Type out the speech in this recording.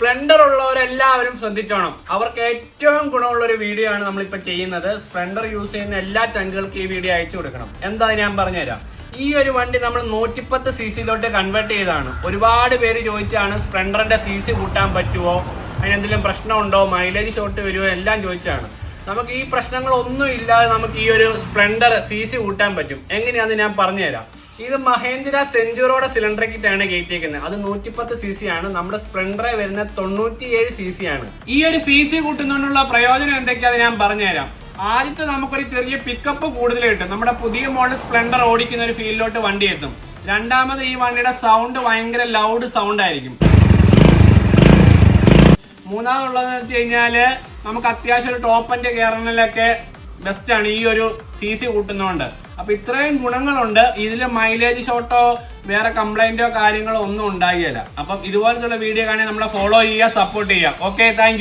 Splendor ഉള്ളവരെല്ലാവരും ശ്രദ്ധിച്ചോണം. അവർക്ക് ഏറ്റവും ഗുണമുള്ള ഒരു വീഡിയോ ആണ് നമ്മളിപ്പോ ചെയ്യുന്നത്. സ്പ്ലെൻഡർ യൂസ് ചെയ്യുന്ന എല്ലാ ചങ്കുകൾക്കും ഈ വീഡിയോ അയച്ചു കൊടുക്കണം. എന്താ ഞാൻ പറഞ്ഞുതരാം. ഈ ഒരു വണ്ടി നമ്മൾ 110 cc കൺവേർട്ട് ചെയ്തതാണ്. ഒരുപാട് പേര് ചോദിച്ചാണ് സ്പ്ലെൻഡറിന്റെ CC കൂട്ടാൻ പറ്റുമോ, അതിനെന്തെങ്കിലും പ്രശ്നമുണ്ടോ, മൈലേജ് ഷോർട്ട് വരുമോ എല്ലാം ചോദിച്ചാണ്. നമുക്ക് ഈ പ്രശ്നങ്ങളൊന്നും ഇല്ലാതെ നമുക്ക് ഈ ഒരു സ്പ്ലെൻഡർ CC കൂട്ടാൻ പറ്റും. എങ്ങനെയാണെന്ന് ഞാൻ പറഞ്ഞുതരാം. ഇത് മഹേന്ദ്ര സെഞ്ചുറിയുടെ സിലിണ്ടർ കിറ്റ് ആണ് കയറ്റിയേക്കുന്നത്. അത് 110 cc ആണ്. നമ്മുടെ സ്പ്ലെൻഡറെ വരുന്ന 97 cc ആണ്. ഈ ഒരു CC കൂട്ടുന്നതിനുള്ള പ്രയോജനം എന്തൊക്കെയാണെന്ന് ഞാൻ പറഞ്ഞുതരാം. ആദ്യത്തെ നമുക്കൊരു ചെറിയ പിക്കപ്പ് കൂടുതൽ കിട്ടും. നമ്മുടെ പുതിയ മോഡൽ സ്പ്ലെൻഡർ ഓടിക്കുന്ന ഒരു ഫീൽഡിലോട്ട് വണ്ടി എത്തും. രണ്ടാമത് ഈ വണ്ടിയുടെ സൗണ്ട് ഭയങ്കര ലൗഡ് സൗണ്ട് ആയിരിക്കും. മൂന്നാമതുള്ളതെന്ന് വെച്ച് കഴിഞ്ഞാല് നമുക്ക് അത്യാവശ്യം ഒരു ടോപ്പ് എൻഡ് കയറണലൊക്കെ ബെസ്റ്റ് ആണ് ഈ ഒരു CC കൂട്ടുന്നതുകൊണ്ട്. അപ്പൊ ഇത്രയും ഗുണങ്ങളുണ്ട്. ഇതിൽ മൈലേജ് ഷോട്ടോ വേറെ കംപ്ലൈന്റോ കാര്യങ്ങളോ ഒന്നും ഉണ്ടാകില്ല. അപ്പം ഇതുപോലത്തുള്ള വീഡിയോ കാണാൻ നമ്മളെ ഫോളോ ചെയ്യുക, സപ്പോർട്ട് ചെയ്യുക. Okay, thank you.